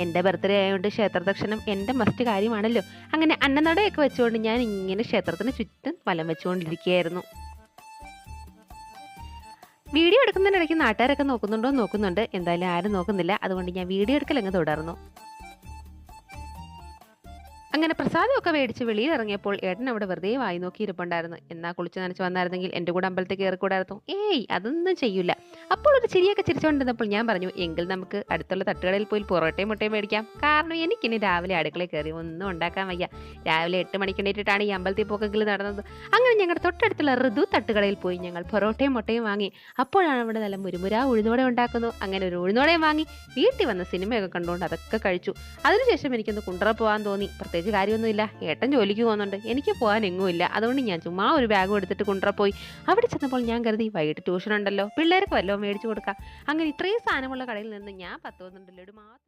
എൻ്റെ ബർത്ത്ഡേ ആയതുകൊണ്ട് ക്ഷേത്രദർശനം എൻ്റെ മസ്റ്റ് കാര്യമാണല്ലോ. അങ്ങനെ അന്നനടയൊക്കെ വെച്ചുകൊണ്ട് ഞാൻ ഇങ്ങനെ ക്ഷേത്രത്തിന് ചുറ്റും വലം വെച്ചുകൊണ്ടിരിക്കുകയായിരുന്നു. വീഡിയോ എടുക്കുന്നതിനിടയ്ക്ക് നാട്ടുകാരൊക്കെ നോക്കുന്നുണ്ട്. എന്തായാലും ആരും നോക്കുന്നില്ല. അതുകൊണ്ട് ഞാൻ വീഡിയോ എടുക്കൽ അങ്ങ് തുടർന്നു. അങ്ങനെ പ്രസാദമൊക്കെ മേടിച്ച് വെളിയിൽ ഇറങ്ങിയപ്പോൾ ഏട്ടൻ അവിടെ വെറുതെ വായി നോക്കി ഇരിപ്പുണ്ടായിരുന്നു. എന്നാ കുളിച്ച് നനച്ച് വന്നായിരുന്നെങ്കിൽ എൻ്റെ കൂടെ അമ്പലത്തിൽ കയറിക്കൂടായിരുന്നു. ഏയ് അതൊന്നും ചെയ്യൂല. അപ്പോൾ ഒരു ചിരിയൊക്കെ ചിരിച്ചുകൊണ്ടിരുന്നപ്പോൾ ഞാൻ പറഞ്ഞു, എങ്കിൽ നമുക്ക് അടുത്തുള്ള തട്ടുകടയിൽ പോയി പൊറോട്ടയും മുട്ടയും മേടിക്കാം. കാരണം എനിക്കിനി രാവിലെ അടുക്കളയിൽ കയറി ഒന്നും ഉണ്ടാക്കാൻ വയ്യ. രാവിലെ 8 മണിക്ക് എണീറ്റിട്ടാണ് ഈ അമ്പലത്തിൽ പോക്കെങ്കിലും നടന്നത്. അങ്ങനെ ഞങ്ങളുടെ തൊട്ടടുത്തുള്ള ഋതു തട്ടുകടയിൽ പോയി ഞങ്ങൾ പൊറോട്ടയും മുട്ടയും വാങ്ങി. അപ്പോഴാണ് അവിടെ നല്ല മുരുമുരാ ഉഴുന്നോടെ ഉണ്ടാക്കുന്നു. അങ്ങനെ ഒരു ഉഴുന്നോടെയും വാങ്ങി വീട്ടിൽ വന്ന് സിനിമയൊക്കെ കണ്ടുകൊണ്ട് അതൊക്കെ കഴിച്ചു. അതിനുശേഷം എനിക്കൊന്ന് കുണ്ടറ പോകാൻ തോന്നി. പ്രത്യേകിച്ച് കാര്യമൊന്നുമില്ല. ഏട്ടൻ ജോലിക്ക് പോകുന്നുണ്ട്, എനിക്ക് പോകാൻ എങ്ങുമില്ല. അതുകൊണ്ട് ഞാൻ ചുമ്മാ ഒരു ബാഗും എടുത്തിട്ട് കുണ്ടറ പോയി. അവിടെ ചെന്നപ്പോൾ ഞാൻ കരുതി വൈകിട്ട് ട്യൂഷൻ ഉണ്ടല്ലോ, പിള്ളേർക്ക് വല്ലതും മേടിച്ചു കൊടുക്കാം. അങ്ങനെ ഇത്രയും സാധനമുള്ള കടയിൽ നിന്ന് ഞാൻ 10 12 ലഡു മാത്രം